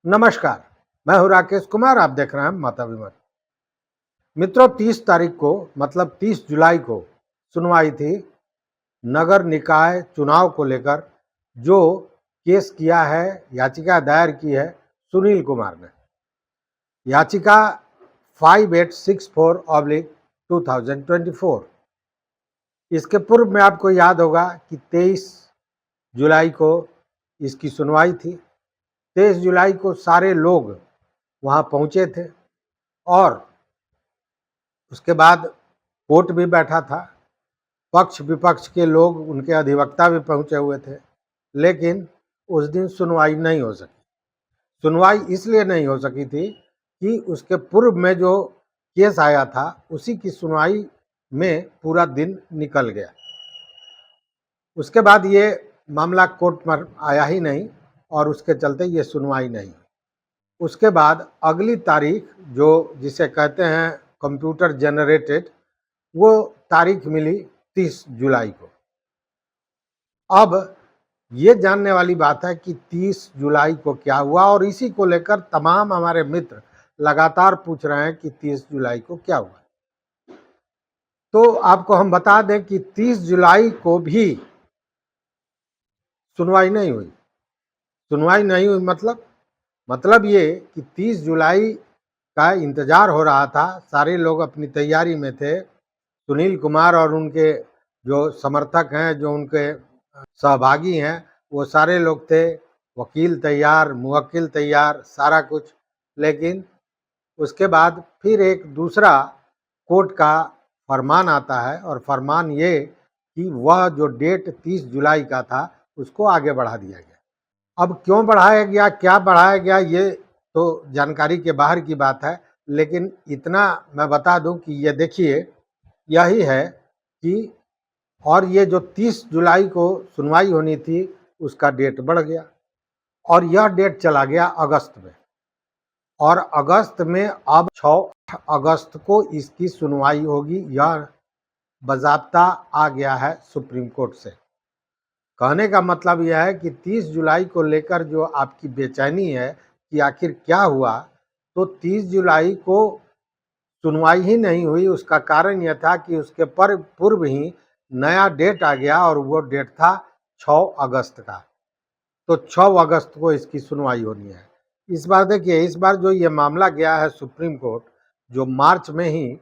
नमस्कार, मैं हूं राकेश कुमार। आप देख रहे हैं माता विमत। मित्रों, 30 तारीख को मतलब 30 जुलाई को सुनवाई थी नगर निकाय चुनाव को लेकर, जो केस किया है, याचिका दायर की है सुनील कुमार ने। याचिका 5864/2024। इसके पूर्व में आपको याद होगा कि 23 जुलाई को इसकी सुनवाई थी। 23 जुलाई को सारे लोग वहां पहुंचे थे और उसके बाद कोर्ट भी बैठा था। पक्ष विपक्ष के लोग, उनके अधिवक्ता भी पहुंचे हुए थे, लेकिन उस दिन सुनवाई नहीं हो सकी। सुनवाई इसलिए नहीं हो सकी थी कि उसके पूर्व में जो केस आया था उसी की सुनवाई में पूरा दिन निकल गया। उसके बाद ये मामला कोर्ट में आया ही नहीं और उसके चलते ये सुनवाई नहीं हुई। उसके बाद अगली तारीख, जो जिसे कहते हैं कंप्यूटर जनरेटेड, वो तारीख मिली 30 जुलाई को। अब ये जानने वाली बात है कि 30 जुलाई को क्या हुआ, और इसी को लेकर तमाम हमारे मित्र लगातार पूछ रहे हैं कि 30 जुलाई को क्या हुआ। तो आपको हम बता दें कि 30 जुलाई को भी सुनवाई नहीं हुई। सुनवाई नहीं हुई मतलब ये कि 30 जुलाई का इंतजार हो रहा था। सारे लोग अपनी तैयारी में थे। सुनील कुमार और उनके जो समर्थक हैं, जो उनके सहभागी हैं, वो सारे लोग थे। वकील तैयार, मुवक्किल तैयार, सारा कुछ। लेकिन उसके बाद फिर एक दूसरा कोर्ट का फरमान आता है, और फरमान ये कि वह जो डेट 30 जुलाई का था उसको आगे बढ़ा दिया गया। अब क्यों बढ़ाया गया, क्या बढ़ाया गया, ये तो जानकारी के बाहर की बात है। लेकिन इतना मैं बता दूं कि ये देखिए, यही है कि और ये जो 30 जुलाई को सुनवाई होनी थी उसका डेट बढ़ गया, और यह डेट चला गया अगस्त में। और अगस्त में अब 6 अगस्त को इसकी सुनवाई होगी। यह बाज़ाब्ता आ गया है सुप्रीम कोर्ट से। कहने का मतलब यह है कि 30 जुलाई को लेकर जो आपकी बेचैनी है कि आखिर क्या हुआ, तो 30 जुलाई को सुनवाई ही नहीं हुई। उसका कारण यह था कि उसके पूर्व ही नया डेट आ गया, और वो डेट था 6 अगस्त का। तो 6 अगस्त को इसकी सुनवाई होनी है। इस बार देखिए, इस बार जो ये मामला गया है सुप्रीम कोर्ट, जो मार्च में ही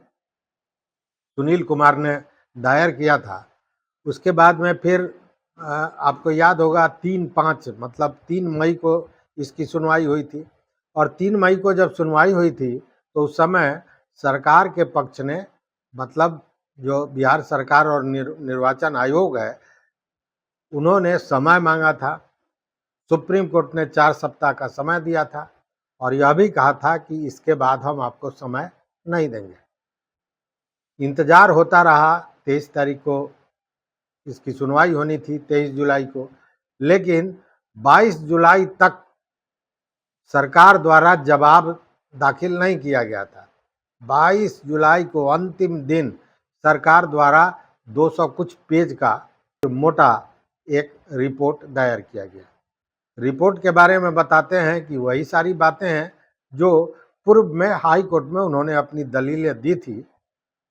सुनील कुमार ने दायर किया था, उसके बाद में फिर आपको याद होगा 3-5 मतलब 3 मई को इसकी सुनवाई हुई थी। और 3 मई को जब सुनवाई हुई थी तो उस समय सरकार के पक्ष ने, मतलब जो बिहार सरकार और निर्वाचन आयोग है, उन्होंने समय मांगा था। सुप्रीम कोर्ट ने 4 सप्ताह का समय दिया था, और यह भी कहा था कि इसके बाद हम आपको समय नहीं देंगे। इंतजार होता रहा। 23 तारीख को इसकी सुनवाई होनी थी, 23 जुलाई को, लेकिन 22 जुलाई तक सरकार द्वारा जवाब दाखिल नहीं किया गया था। 22 जुलाई को अंतिम दिन सरकार द्वारा 200 कुछ पेज का मोटा एक रिपोर्ट दायर किया गया। रिपोर्ट के बारे में बताते हैं कि वही सारी बातें हैं जो पूर्व में हाई कोर्ट में उन्होंने अपनी दलीलें दी थी,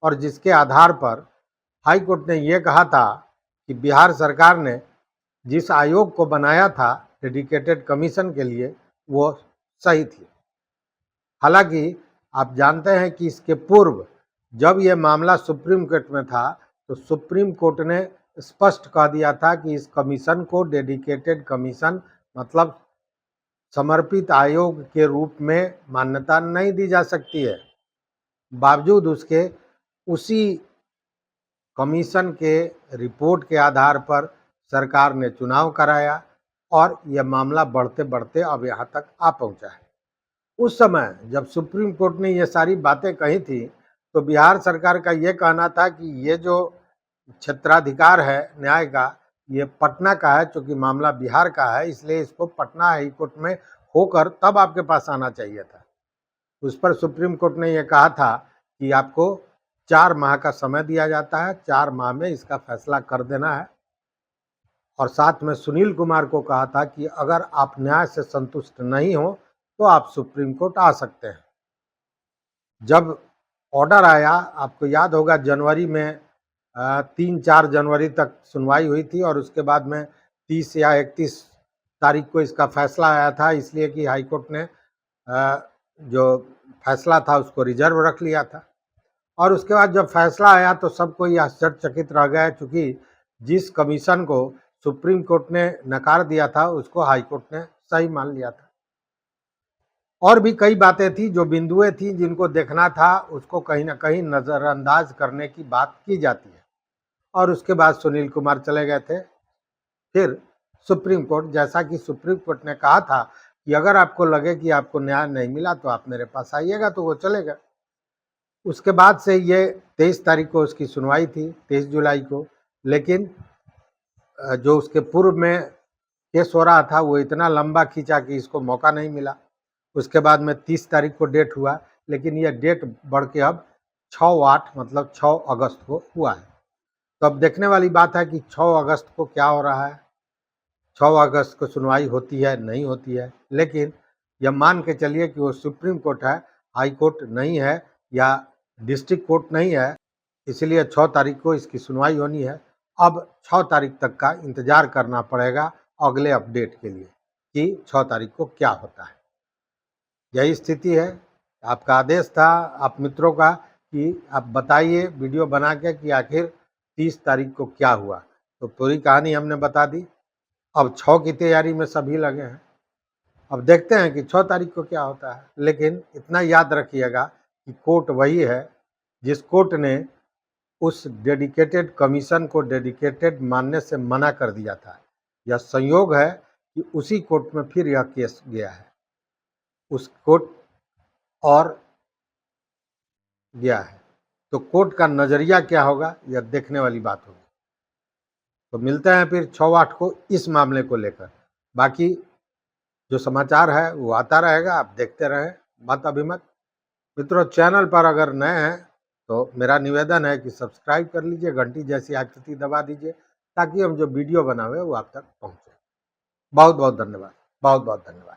और जिसके आधार पर हाई कोर्ट ने ये कहा था कि बिहार सरकार ने जिस आयोग को बनाया था डेडिकेटेड कमीशन के लिए, वो सही थी। हालांकि आप जानते हैं कि इसके पूर्व जब ये मामला सुप्रीम कोर्ट में था, तो सुप्रीम कोर्ट ने स्पष्ट कह दिया था कि इस कमीशन को डेडिकेटेड कमीशन मतलब समर्पित आयोग के रूप में मान्यता नहीं दी जा सकती है। बावजूद उसके उसी कमीशन के रिपोर्ट के आधार पर सरकार ने चुनाव कराया, और यह मामला बढ़ते बढ़ते अब यहाँ तक आ पहुँचा है। उस समय जब सुप्रीम कोर्ट ने ये सारी बातें कही थी, तो बिहार सरकार का ये कहना था कि ये जो क्षेत्राधिकार है न्याय का, ये पटना का है। चूँकि मामला बिहार का है, इसलिए इसको पटना हाई कोर्ट में होकर तब आपके पास आना चाहिए था। उस पर सुप्रीम कोर्ट ने यह कहा था कि आपको 4 माह का समय दिया जाता है, 4 माह में इसका फैसला कर देना है। और साथ में सुनील कुमार को कहा था कि अगर आप न्याय से संतुष्ट नहीं हो तो आप सुप्रीम कोर्ट आ सकते हैं। जब ऑर्डर आया, आपको याद होगा जनवरी में 3-4 जनवरी तक सुनवाई हुई थी और उसके बाद में 30 या 31 तारीख को इसका फैसला आया था, इसलिए कि हाई कोर्ट ने जो फैसला था उसको रिजर्व रख लिया था। और उसके बाद जब फैसला आया तो सब कोई आश्चर्यचकित रह गए, चूँकि जिस कमीशन को सुप्रीम कोर्ट ने नकार दिया था उसको हाई कोर्ट ने सही मान लिया था। और भी कई बातें थी, जो बिंदुएं थी जिनको देखना था, उसको कहीं ना कहीं नज़रअंदाज करने की बात की जाती है। और उसके बाद सुनील कुमार चले गए थे फिर सुप्रीम कोर्ट। जैसा कि सुप्रीम कोर्ट ने कहा था कि अगर आपको लगे कि आपको न्याय नहीं मिला तो आप मेरे पास आइएगा, तो वो चले गए। उसके बाद से ये 23 तारीख को उसकी सुनवाई थी, 23 जुलाई को। लेकिन जो उसके पूर्व में केस हो रहा था वो इतना लंबा खींचा कि इसको मौका नहीं मिला। उसके बाद में 30 तारीख को डेट हुआ, लेकिन यह डेट बढ़ के अब 6/8 मतलब 6 अगस्त को हुआ है। तो अब देखने वाली बात है कि 6 अगस्त को क्या हो रहा है। 6 अगस्त को सुनवाई होती है, नहीं होती है। लेकिन यह मान के चलिए कि वो सुप्रीम कोर्ट है, हाई कोर्ट नहीं है या डिस्ट्रिक्ट कोर्ट नहीं है, इसलिए 6 तारीख को इसकी सुनवाई होनी है। अब 6 तारीख तक का इंतज़ार करना पड़ेगा अगले अपडेट के लिए कि 6 तारीख को क्या होता है। यही स्थिति है। आपका आदेश था आप मित्रों का कि आप बताइए वीडियो बना के कि आखिर 30 तारीख को क्या हुआ। तो पूरी कहानी हमने बता दी। अब 6 की तैयारी में सभी लगे हैं। अब देखते हैं कि 6 तारीख को क्या होता है। लेकिन इतना याद रखिएगा कि कोर्ट वही है जिस कोर्ट ने उस डेडिकेटेड कमीशन को डेडिकेटेड मानने से मना कर दिया था। यह संयोग है कि उसी कोर्ट में फिर यह केस गया है, उस कोर्ट और गया है। तो कोर्ट का नज़रिया क्या होगा, यह देखने वाली बात होगी। तो मिलते हैं फिर 6/8 को इस मामले को लेकर। बाकी जो समाचार है वो आता रहेगा, आप देखते रहें मत अभिमत। मित्रों, चैनल पर अगर नए हैं तो मेरा निवेदन है कि सब्सक्राइब कर लीजिए, घंटी जैसी आकृति दबा दीजिए ताकि हम जो वीडियो बनावे वो आप तक पहुँचे। बहुत बहुत धन्यवाद, बहुत बहुत धन्यवाद।